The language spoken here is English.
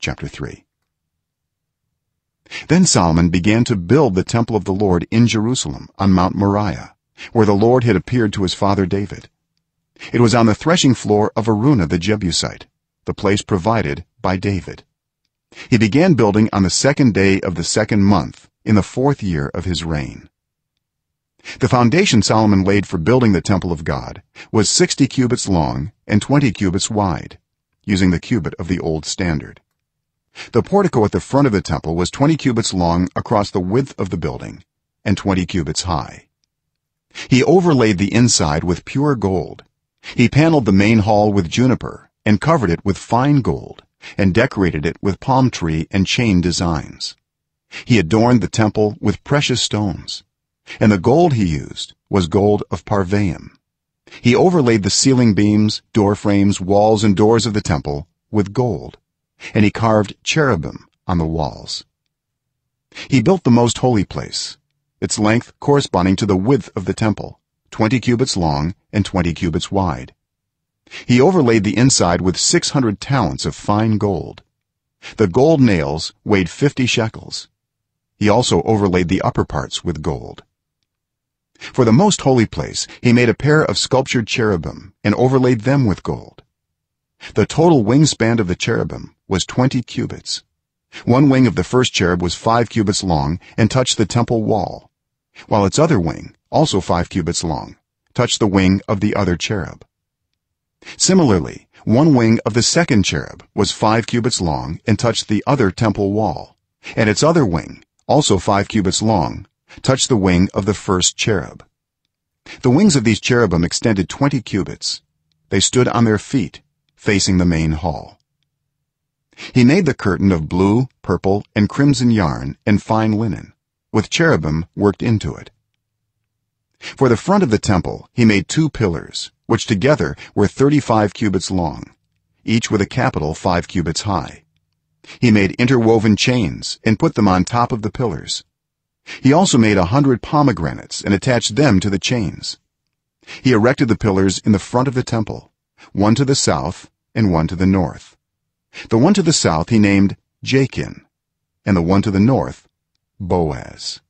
chapter 3. Then Solomon began to build the temple of the Lord in Jerusalem on Mount Moriah, where the Lord had appeared to his father David. It was on the threshing floor of Araunah the Jebusite, the place provided by David. He began building on the 2nd day of the 2nd month in the 4th year of his reign. The foundation Solomon laid for building the temple of God was 60 cubits long and 20 cubits wide, using the cubit of the old standard. The portico at the front of the temple was 20 cubits long across the width of the building and 20 cubits high. He overlaid the inside with pure gold. He paneled the main hall with juniper and covered it with fine gold and decorated it with palm tree and chain designs. He adorned the temple with precious stones, and the gold he used was gold of Parvaim. He overlaid the ceiling beams, door frames, walls and doors of the temple with gold, and he carved cherubim on the walls. He built the most holy place, its length corresponding to the width of the temple, 20 cubits long and 20 cubits wide. He overlaid the inside with 600 talents of fine gold. The gold nails weighed 50 shekels. He also overlaid the upper parts with gold. For the most holy place he made a pair of sculptured cherubim and overlaid them with gold. The total wingspan of the cherubim was 20 cubits. One wing of the first cherub was 5 cubits long and touched the temple wall, while its other wing, also 5 cubits long, touched the wing of the other cherub. Similarly, one wing of the second cherub was 5 cubits long and touched the other temple wall, and its other wing, also 5 cubits long, touched the wing of the first cherub. The wings of these cherubim extended 20 cubits. They stood on their feet facing the main hall. He made the curtain of blue, purple and crimson yarn and fine linen, with cherubim worked into it. For the front of the temple he made 2 pillars, which together were 35 cubits long, each with a capital 5 cubits high. He made interwoven chains and put them on top of the pillars. He also made 100 pomegranates and attached them to the chains. He erected the pillars in the front of the temple, one to the south and one to the north. The one to the south he named Jachin, and the one to the north Boaz.